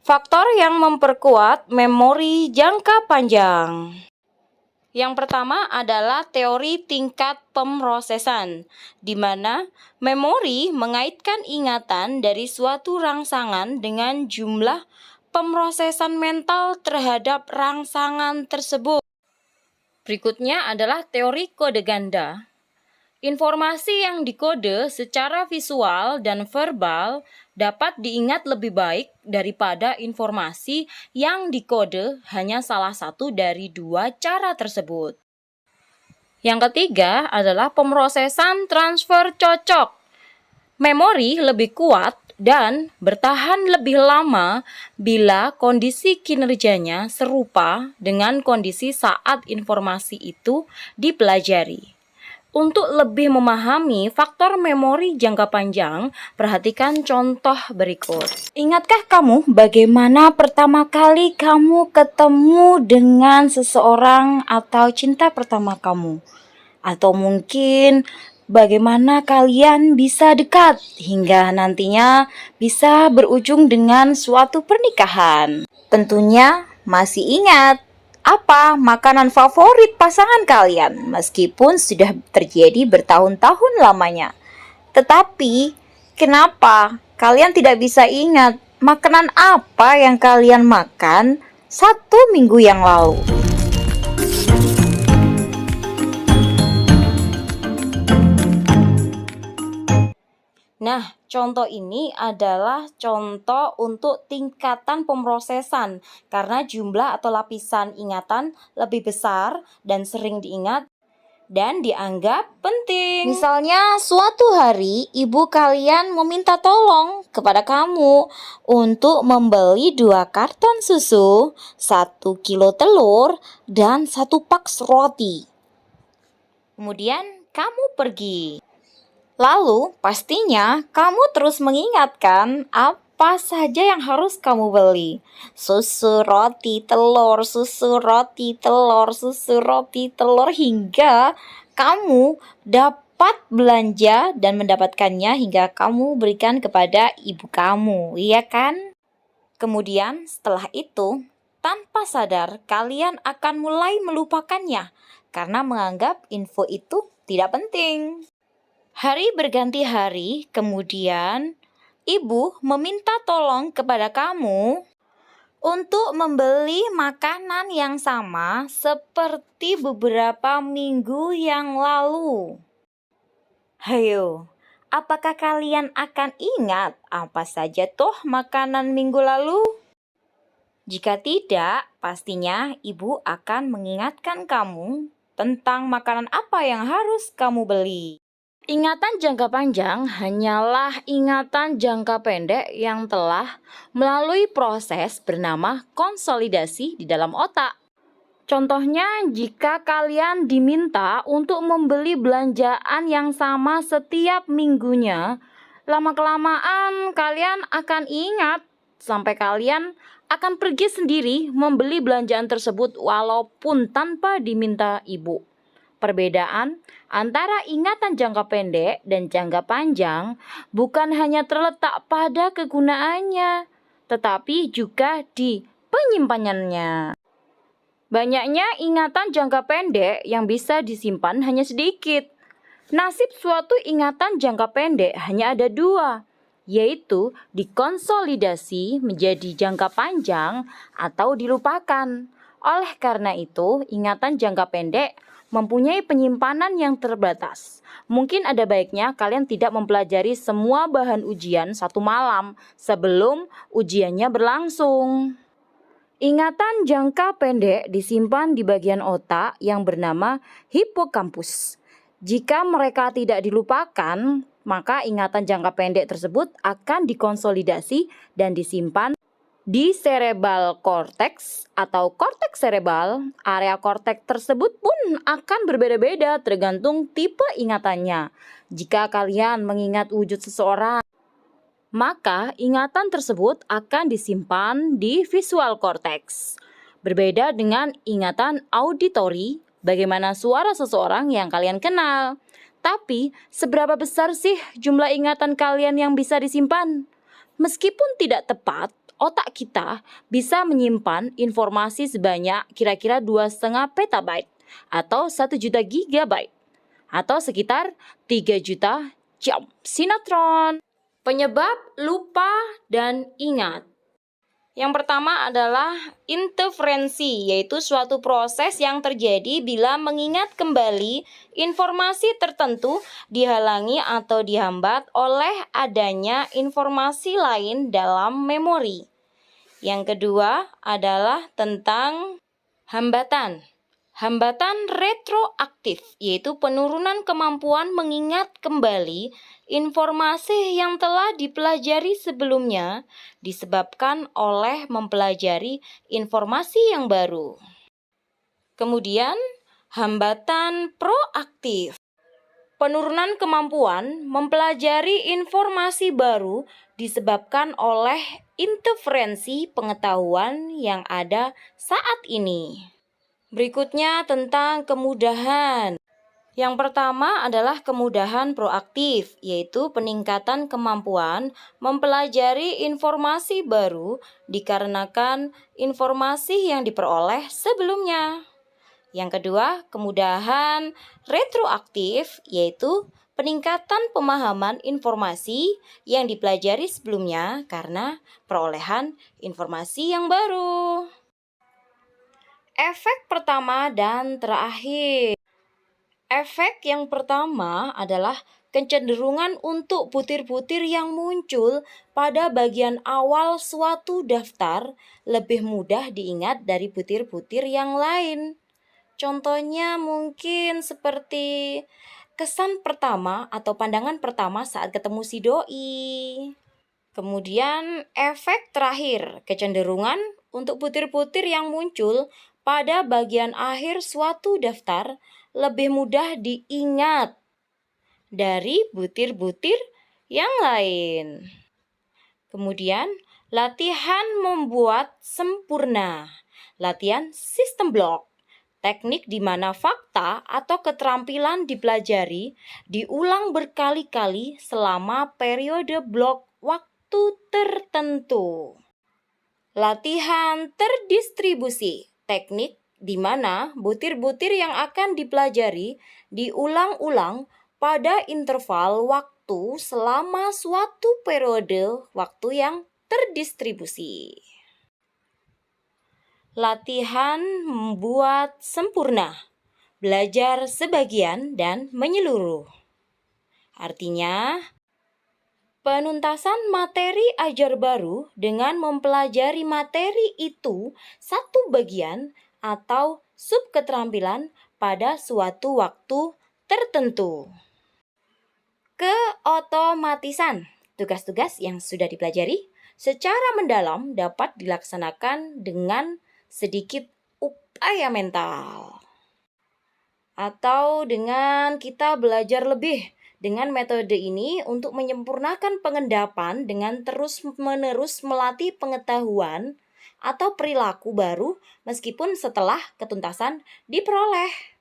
Faktor yang memperkuat memori jangka panjang. Yang pertama adalah teori tingkat pemrosesan, di mana memori mengaitkan ingatan dari suatu rangsangan dengan jumlah pemrosesan mental terhadap rangsangan tersebut. Berikutnya adalah teori kode ganda. Informasi yang dikode secara visual dan verbal dapat diingat lebih baik daripada informasi yang dikode hanya salah satu dari dua cara tersebut. Yang ketiga adalah pemrosesan transfer cocok. Memori lebih kuat dan bertahan lebih lama bila kondisi kinerjanya serupa dengan kondisi saat informasi itu dipelajari. Untuk lebih memahami faktor memori jangka panjang, perhatikan contoh berikut. Ingatkah kamu bagaimana pertama kali kamu ketemu dengan seseorang atau cinta pertama kamu? Atau mungkin bagaimana kalian bisa dekat hingga nantinya bisa berujung dengan suatu pernikahan? Tentunya masih ingat apa makanan favorit pasangan kalian meskipun sudah terjadi bertahun-tahun lamanya. Tetapi, kenapa kalian tidak bisa ingat makanan apa yang kalian makan 1 minggu yang lalu? Nah, contoh ini adalah contoh untuk tingkatan pemrosesan karena jumlah atau lapisan ingatan lebih besar dan sering diingat dan dianggap penting. Misalnya, suatu hari ibu kalian meminta tolong kepada kamu untuk membeli 2 karton susu, 1 kilo telur, dan 1 pak roti. Kemudian kamu pergi. Lalu, pastinya kamu terus mengingatkan apa saja yang harus kamu beli. Susu, roti, telur, susu, roti, telur, susu, roti, telur, hingga kamu dapat belanja dan mendapatkannya hingga kamu berikan kepada ibu kamu, iya kan? Kemudian setelah itu, tanpa sadar kalian akan mulai melupakannya karena menganggap info itu tidak penting. Hari berganti hari, kemudian ibu meminta tolong kepada kamu untuk membeli makanan yang sama seperti beberapa minggu yang lalu. Hayo, apakah kalian akan ingat apa saja toh makanan minggu lalu? Jika tidak, pastinya ibu akan mengingatkan kamu tentang makanan apa yang harus kamu beli. Ingatan jangka panjang hanyalah ingatan jangka pendek yang telah melalui proses bernama konsolidasi di dalam otak. Contohnya, jika kalian diminta untuk membeli belanjaan yang sama setiap minggunya, lama-kelamaan kalian akan ingat sampai kalian akan pergi sendiri membeli belanjaan tersebut walaupun tanpa diminta ibu. Perbedaan antara ingatan jangka pendek dan jangka panjang bukan hanya terletak pada kegunaannya, tetapi juga di penyimpanannya. Banyaknya ingatan jangka pendek yang bisa disimpan hanya sedikit. Nasib suatu ingatan jangka pendek hanya ada 2, yaitu dikonsolidasi menjadi jangka panjang atau dilupakan. Oleh karena itu, ingatan jangka pendek mempunyai penyimpanan yang terbatas. Mungkin ada baiknya kalian tidak mempelajari semua bahan ujian 1 malam sebelum ujiannya berlangsung. Ingatan jangka pendek disimpan di bagian otak yang bernama hipokampus. Jika mereka tidak dilupakan, maka ingatan jangka pendek tersebut akan dikonsolidasi dan disimpan di cerebral cortex atau korteks cerebral. Area korteks tersebut pun akan berbeda-beda tergantung tipe ingatannya. Jika kalian mengingat wujud seseorang, maka ingatan tersebut akan disimpan di visual cortex. Berbeda dengan ingatan auditori, bagaimana suara seseorang yang kalian kenal. Tapi, seberapa besar sih jumlah ingatan kalian yang bisa disimpan? Meskipun tidak tepat, otak kita bisa menyimpan informasi sebanyak kira-kira 2,5 petabyte atau 1 juta gigabyte atau sekitar 3 juta jam sinetron. Penyebab lupa dan ingat. Yang pertama adalah interferensi, yaitu suatu proses yang terjadi bila mengingat kembali informasi tertentu dihalangi atau dihambat oleh adanya informasi lain dalam memori. Yang kedua adalah tentang hambatan. Hambatan retroaktif, yaitu penurunan kemampuan mengingat kembali informasi yang telah dipelajari sebelumnya disebabkan oleh mempelajari informasi yang baru. Kemudian, hambatan proaktif. Penurunan kemampuan mempelajari informasi baru disebabkan oleh interferensi pengetahuan yang ada saat ini. Berikutnya tentang kemudahan. Yang pertama adalah kemudahan proaktif, yaitu peningkatan kemampuan mempelajari informasi baru dikarenakan informasi yang diperoleh sebelumnya. Yang kedua, kemudahan retroaktif, yaitu peningkatan pemahaman informasi yang dipelajari sebelumnya karena perolehan informasi yang baru. Efek pertama dan terakhir. Efek yang pertama adalah kecenderungan untuk butir-butir yang muncul pada bagian awal suatu daftar lebih mudah diingat dari butir-butir yang lain. Contohnya mungkin seperti kesan pertama atau pandangan pertama saat ketemu si doi. Kemudian efek terakhir, kecenderungan untuk butir-butir yang muncul pada bagian akhir suatu daftar lebih mudah diingat dari butir-butir yang lain. Kemudian, latihan membuat sempurna. Latihan sistem blok. Teknik di mana fakta atau keterampilan dipelajari diulang berkali-kali selama periode blok waktu tertentu. Latihan terdistribusi. Teknik di mana butir-butir yang akan dipelajari diulang-ulang pada interval waktu selama suatu periode waktu yang terdistribusi. Latihan membuat sempurna. Belajar sebagian dan menyeluruh. Artinya, penuntasan materi ajar baru dengan mempelajari materi itu satu bagian atau subketerampilan pada suatu waktu tertentu. Keotomatisan. Tugas-tugas yang sudah dipelajari secara mendalam dapat dilaksanakan dengan sedikit upaya mental. Atau dengan kita belajar lebih. Dengan metode ini untuk menyempurnakan pengendapan dengan terus-menerus melatih pengetahuan atau perilaku baru meskipun setelah ketuntasan diperoleh.